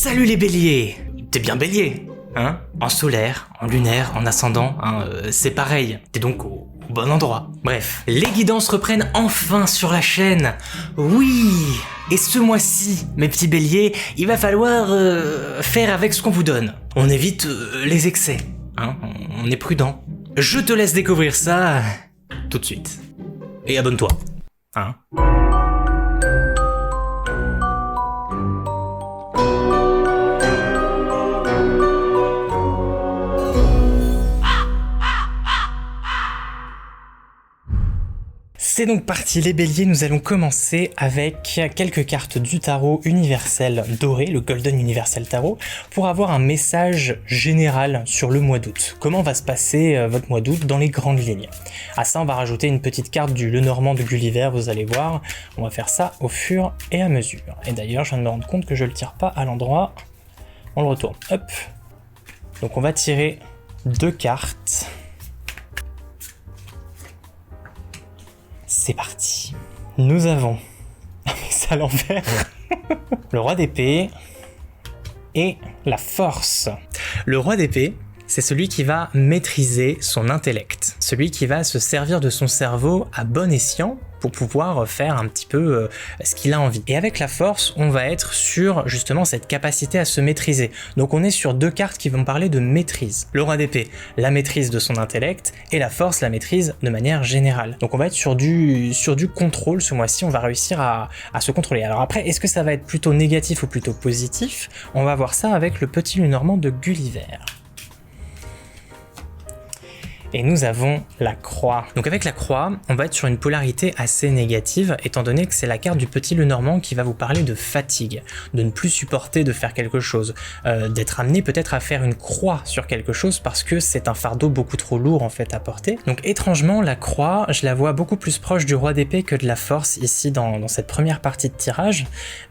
Salut les béliers! T'es bien bélier, hein? En solaire, en lunaire, en ascendant, hein, c'est pareil. T'es donc au bon endroit. Bref, les guidances reprennent enfin sur la chaîne. Oui! Et ce mois-ci, mes petits béliers, il va falloir faire avec ce qu'on vous donne. On évite les excès, hein? On est prudent. Je te laisse découvrir ça tout de suite. Et abonne-toi, hein? C'est donc parti les béliers, nous allons commencer avec quelques cartes du tarot universel doré, le Golden Universal Tarot, pour avoir un message général sur le mois d'août. Comment va se passer votre mois d'août dans les grandes lignes? À ça on va rajouter une petite carte du Lenormand de Gulliver, vous allez voir, on va faire ça au fur et à mesure. Et d'ailleurs je viens de me rendre compte que je le tire pas à l'endroit, on le retourne, hop. Donc on va tirer deux cartes. C'est parti. Nous avons, c'est à l'envers, le roi d'épée et la force. Le roi d'épée, c'est celui qui va maîtriser son intellect, celui qui va se servir de son cerveau à bon escient pour pouvoir faire un petit peu ce qu'il a envie. Et avec la force, on va être sur justement cette capacité à se maîtriser. Donc on est sur deux cartes qui vont parler de maîtrise. Le roi d'épée, la maîtrise de son intellect, et la force, la maîtrise de manière générale. Donc on va être sur du contrôle ce mois-ci, on va réussir à se contrôler. Alors après, est-ce que ça va être plutôt négatif ou plutôt positif? On va voir ça avec le petit Lenormand de Gulliver. Et nous avons la croix. Donc avec la croix, on va être sur une polarité assez négative, étant donné que c'est la carte du petit Lenormand qui va vous parler de fatigue, de ne plus supporter de faire quelque chose, d'être amené peut-être à faire une croix sur quelque chose parce que c'est un fardeau beaucoup trop lourd en fait à porter. Donc étrangement, la croix, je la vois beaucoup plus proche du roi d'épée que de la force ici dans cette première partie de tirage,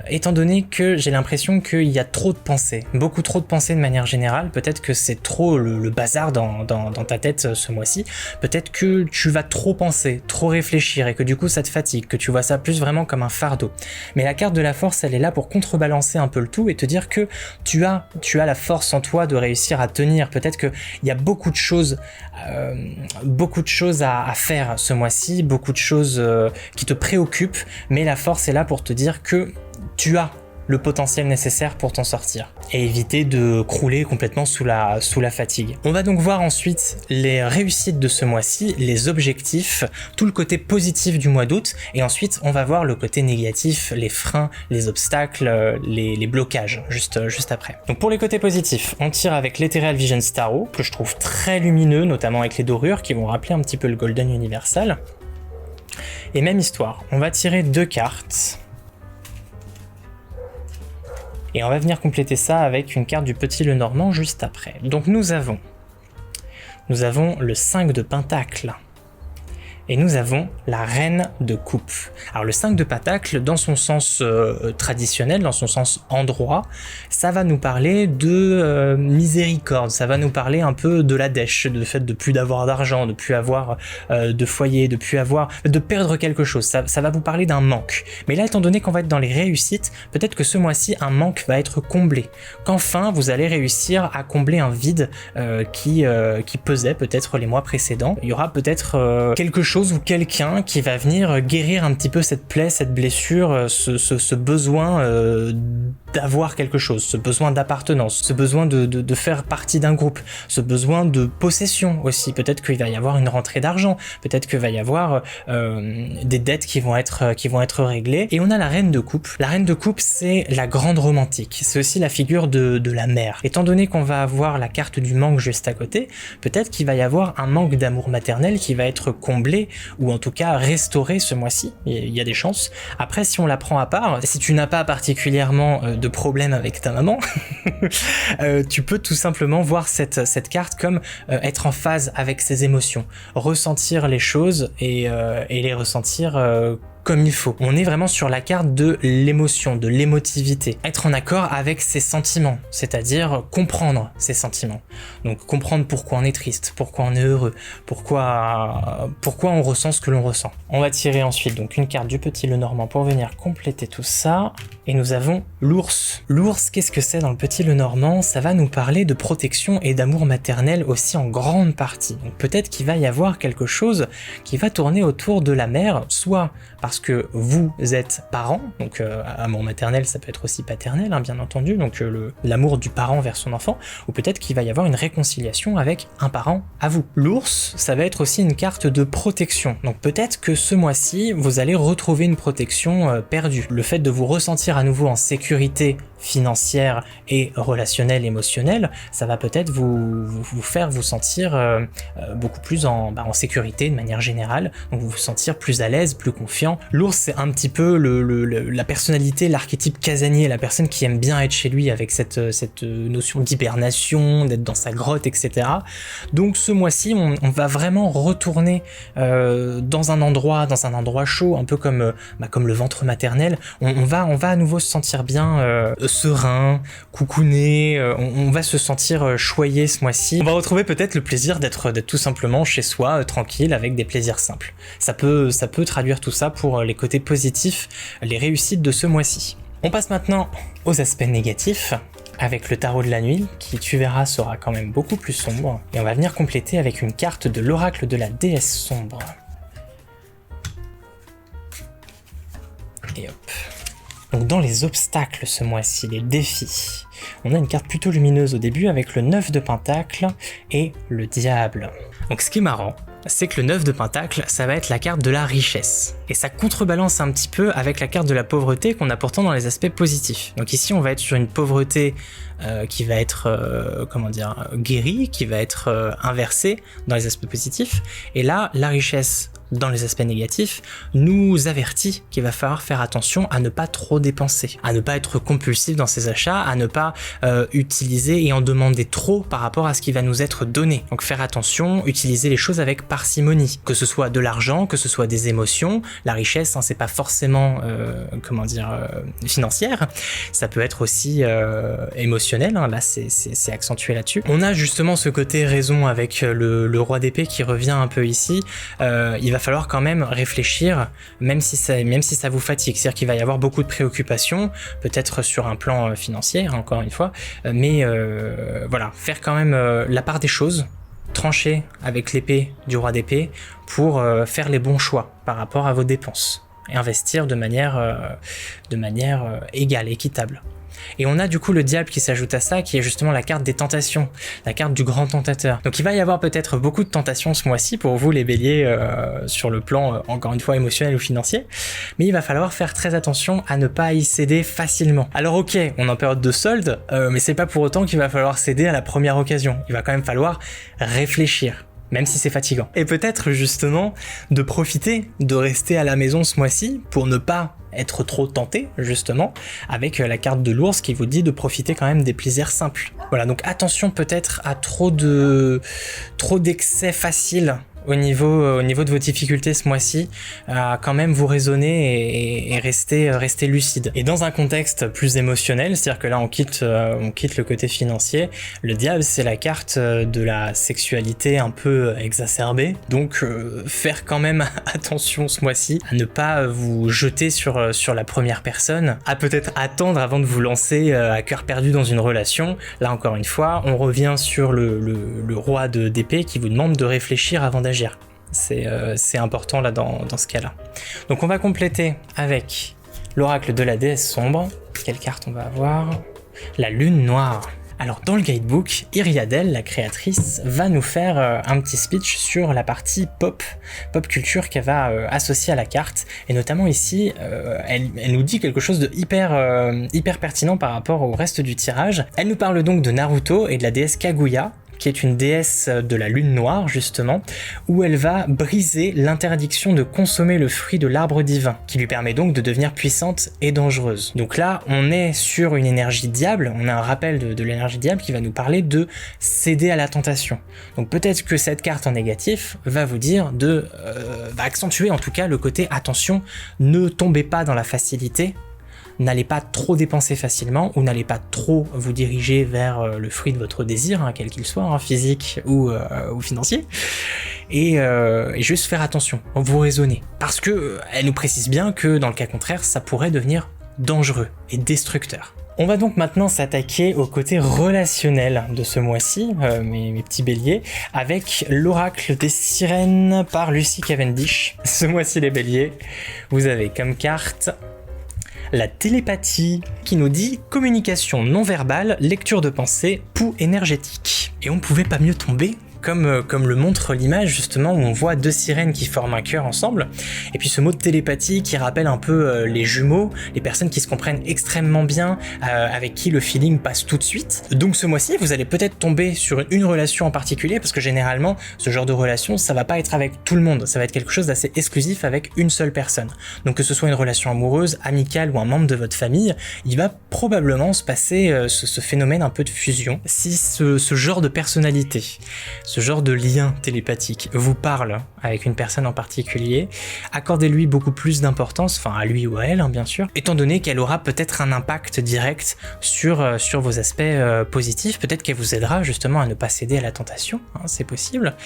étant donné que j'ai l'impression qu'il y a trop de pensées, beaucoup trop de pensées de manière générale, peut-être que c'est trop le bazar dans ta tête ce mois-ci, peut-être que tu vas trop penser, trop réfléchir et que du coup ça te fatigue, que tu vois ça plus vraiment comme un fardeau. Mais la carte de la force, elle est là pour contrebalancer un peu le tout et te dire que tu as la force en toi de réussir à tenir. Peut-être qu'il y a beaucoup de choses à faire ce mois-ci, beaucoup de choses qui te préoccupent, mais la force est là pour te dire que tu as le potentiel nécessaire pour t'en sortir et éviter de crouler complètement sous la fatigue. On va donc voir ensuite les réussites de ce mois-ci, les objectifs, tout le côté positif du mois d'août, et ensuite on va voir le côté négatif, les freins, les obstacles, les blocages, juste après. Donc pour les côtés positifs, on tire avec l'Ethereal Vision Tarot, que je trouve très lumineux, notamment avec les dorures qui vont rappeler un petit peu le Golden Universal. Et même histoire, on va tirer deux cartes. Et on va venir compléter ça avec une carte du petit Lenormand juste après. Donc nous avons le 5 de Pentacle. Et nous avons la Reine de Coupe. Alors le 5 de Pentacle, dans son sens traditionnel, dans son sens endroit, ça va nous parler de miséricorde, ça va nous parler un peu de la dèche, de fait de plus d'avoir d'argent, de plus avoir de foyer, de perdre quelque chose, ça va vous parler d'un manque. Mais là, étant donné qu'on va être dans les réussites, peut-être que ce mois-ci, un manque va être comblé, qu'enfin vous allez réussir à combler un vide qui pesait peut-être les mois précédents. Il y aura peut-être quelque chose ou quelqu'un qui va venir guérir un petit peu cette plaie, cette blessure, ce besoin d'avoir quelque chose, ce besoin d'appartenance, ce besoin de faire partie d'un groupe, ce besoin de possession aussi. Peut-être qu'il va y avoir une rentrée d'argent, peut-être qu'il va y avoir des dettes qui vont être réglées. Et on a la Reine de Coupe. La Reine de Coupe, c'est la grande romantique. C'est aussi la figure de la mère. Étant donné qu'on va avoir la carte du manque juste à côté, peut-être qu'il va y avoir un manque d'amour maternel qui va être comblé ou en tout cas restauré ce mois-ci. Il y a des chances. Après, si on la prend à part, si tu n'as pas particulièrement de problème avec ta maman, tu peux tout simplement voir cette carte comme être en phase avec ses émotions, ressentir les choses et les ressentir comme il faut. On est vraiment sur la carte de l'émotion, de l'émotivité. Être en accord avec ses sentiments, c'est-à-dire comprendre ses sentiments. Donc comprendre pourquoi on est triste, pourquoi on est heureux, pourquoi on ressent ce que l'on ressent. On va tirer ensuite donc une carte du petit Lenormand pour venir compléter tout ça. Et nous avons l'ours. L'ours, qu'est-ce que c'est dans le petit Lenormand? Ça va nous parler de protection et d'amour maternel aussi en grande partie. Donc peut-être qu'il va y avoir quelque chose qui va tourner autour de la mère, soit parce que vous êtes parent, donc amour maternel, ça peut être aussi paternel, hein, bien entendu, donc l'amour du parent vers son enfant, ou peut-être qu'il va y avoir une réconciliation avec un parent à vous. L'ours, ça va être aussi une carte de protection, donc peut-être que ce mois-ci, vous allez retrouver une protection perdue. Le fait de vous ressentir à nouveau en sécurité financière et relationnelle, émotionnelle, ça va peut-être vous faire vous sentir beaucoup plus en sécurité de manière générale, donc vous sentir plus à l'aise, plus confiant. L'ours, c'est un petit peu la personnalité, l'archétype casanier, la personne qui aime bien être chez lui avec cette notion d'hibernation, d'être dans sa grotte, etc. Donc ce mois-ci, on va vraiment retourner dans un endroit chaud, un peu comme le ventre maternel. On va à nouveau se sentir bien serein, coucouné, on va se sentir choyé ce mois-ci. On va retrouver peut-être le plaisir d'être tout simplement chez soi, tranquille, avec des plaisirs simples. Ça peut traduire tout ça pour les côtés positifs, les réussites de ce mois-ci. On passe maintenant aux aspects négatifs, avec le tarot de la nuit, qui tu verras sera quand même beaucoup plus sombre, et on va venir compléter avec une carte de l'oracle de la déesse sombre. Et hop. Donc dans les obstacles ce mois-ci, les défis, on a une carte plutôt lumineuse au début avec le 9 de Pentacle et le Diable. Donc ce qui est marrant, c'est que le 9 de Pentacle, ça va être la carte de la richesse. Et ça contrebalance un petit peu avec la carte de la pauvreté qu'on a pourtant dans les aspects positifs. Donc ici, on va être sur une pauvreté qui va être, guérie, qui va être inversée dans les aspects positifs. Et là, la richesse dans les aspects négatifs, nous avertit qu'il va falloir faire attention à ne pas trop dépenser, à ne pas être compulsif dans ses achats, à ne pas utiliser et en demander trop par rapport à ce qui va nous être donné. Donc faire attention, utiliser les choses avec parcimonie, que ce soit de l'argent, que ce soit des émotions. La richesse, hein, c'est pas forcément financière, ça peut être aussi émotionnel, hein, là c'est accentué là-dessus. On a justement ce côté raison avec le roi d'épée qui revient un peu ici. Il va falloir quand même réfléchir, même si ça vous fatigue, c'est-à-dire qu'il va y avoir beaucoup de préoccupations, peut-être sur un plan financier, encore une fois, mais voilà, faire quand même la part des choses, trancher avec l'épée du roi d'épée pour faire les bons choix par rapport à vos dépenses et investir de manière égale, équitable. Et on a du coup le diable qui s'ajoute à ça, qui est justement la carte des tentations, la carte du grand tentateur. Donc il va y avoir peut-être beaucoup de tentations ce mois-ci pour vous les béliers sur le plan, encore une fois, émotionnel ou financier, mais il va falloir faire très attention à ne pas y céder facilement. Alors ok, on est en période de solde, mais c'est pas pour autant qu'il va falloir céder à la première occasion. Il va quand même falloir réfléchir, même si c'est fatigant. Et peut-être justement de profiter de rester à la maison ce mois-ci pour ne pas être trop tenté, justement, avec la carte de l'ours qui vous dit de profiter quand même des plaisirs simples. Voilà, donc attention peut-être à trop d'excès faciles au niveau de vos difficultés ce mois-ci, à quand même vous raisonner et rester lucide. Et dans un contexte plus émotionnel, c'est-à-dire que là on quitte le côté financier, le diable c'est la carte de la sexualité un peu exacerbée, donc faire quand même attention ce mois-ci à ne pas vous jeter sur la première personne, à peut-être attendre avant de vous lancer à cœur perdu dans une relation. Là encore une fois, on revient sur le roi d'épée qui vous demande de réfléchir avant d'agir. C'est important là dans ce cas-là. Donc on va compléter avec l'oracle de la déesse sombre. Quelle carte on va avoir? La lune noire. Alors dans le guidebook, Iriadel, la créatrice, va nous faire un petit speech sur la partie pop culture qu'elle va associer à la carte, et notamment ici, elle nous dit quelque chose de hyper pertinent par rapport au reste du tirage. Elle nous parle donc de Naruto et de la déesse Kaguya, qui est une déesse de la lune noire justement, où elle va briser l'interdiction de consommer le fruit de l'arbre divin, qui lui permet donc de devenir puissante et dangereuse. Donc là, on est sur une énergie diable, on a un rappel de l'énergie diable qui va nous parler de céder à la tentation. Donc peut-être que cette carte en négatif va vous dire va accentuer en tout cas le côté attention, ne tombez pas dans la facilité, n'allez pas trop dépenser facilement ou n'allez pas trop vous diriger vers le fruit de votre désir, quel qu'il soit, physique ou financier, et juste faire attention, vous raisonnez, parce que elle nous précise bien que dans le cas contraire, ça pourrait devenir dangereux et destructeur. On va donc maintenant s'attaquer au côté relationnel de ce mois-ci, mes petits béliers, avec l'oracle des sirènes par Lucy Cavendish. Ce mois-ci les béliers, vous avez comme carte la télépathie, qui nous dit communication non verbale, lecture de pensée, pouls énergétique. Et on ne pouvait pas mieux tomber, comme le montre l'image justement, où on voit deux sirènes qui forment un cœur ensemble, et puis ce mot de télépathie qui rappelle un peu les jumeaux, les personnes qui se comprennent extrêmement bien, avec qui le feeling passe tout de suite. Donc ce mois-ci, vous allez peut-être tomber sur une relation en particulier, parce que généralement, ce genre de relation, ça va pas être avec tout le monde, ça va être quelque chose d'assez exclusif avec une seule personne. Donc que ce soit une relation amoureuse, amicale ou un membre de votre famille, il va probablement se passer ce phénomène un peu de fusion. Si ce genre de personnalité, ce genre de lien télépathique vous parle avec une personne en particulier, accordez-lui beaucoup plus d'importance, enfin à lui ou à elle bien sûr, étant donné qu'elle aura peut-être un impact direct sur vos aspects positifs, peut-être qu'elle vous aidera justement à ne pas céder à la tentation, c'est possible,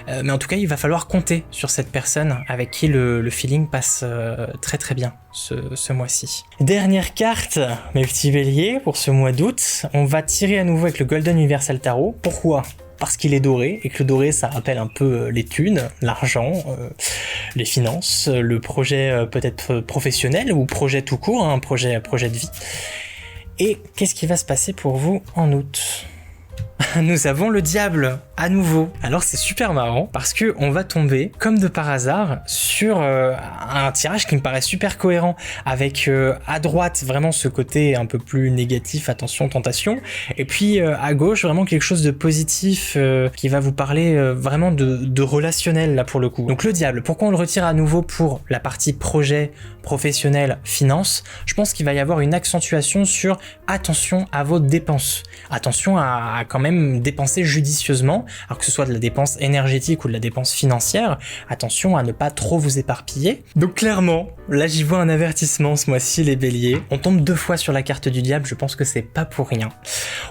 mais en tout cas il va falloir compter sur cette personne avec qui le feeling passe très très bien ce mois-ci. Dernière carte, mes petits béliers, pour ce mois d'août, on va tirer à nouveau avec le Golden Universal Tarot. Pourquoi ? Parce qu'il est doré, et que le doré ça rappelle un peu les thunes, l'argent, les finances, le projet peut-être professionnel ou projet tout court, un projet de vie. Et qu'est-ce qui va se passer pour vous en août ? Nous avons le diable à nouveau. Alors c'est super marrant parce que on va tomber comme de par hasard sur un tirage qui me paraît super cohérent, avec à droite vraiment ce côté un peu plus négatif, attention, tentation, et puis à gauche vraiment quelque chose de positif qui va vous parler vraiment de relationnel là pour le coup. Donc le diable, pourquoi on le retire à nouveau pour la partie projet, professionnel, finance ? Je pense qu'il va y avoir une accentuation sur attention à vos dépenses, attention à quand même dépenser judicieusement, alors que ce soit de la dépense énergétique ou de la dépense financière, attention à ne pas trop vous éparpiller. Donc clairement, là j'y vois un avertissement ce mois-ci les béliers, on tombe 2 fois sur la carte du diable, je pense que c'est pas pour rien.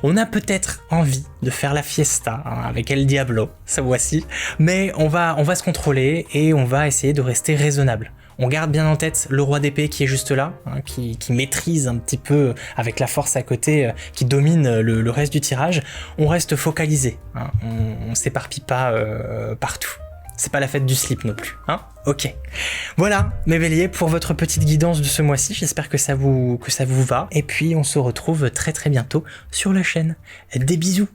On a peut-être envie de faire la fiesta avec El Diablo, ce mois-ci, mais on va se contrôler et on va essayer de rester raisonnable. On garde bien en tête le roi d'épée qui est juste là, qui maîtrise un petit peu avec la force à côté, qui domine le reste du tirage. On reste focalisé, on s'éparpille pas partout. C'est pas la fête du slip non plus, Ok. Voilà, mes béliers, pour votre petite guidance de ce mois-ci, j'espère que ça vous va. Et puis on se retrouve très très bientôt sur la chaîne. Des bisous.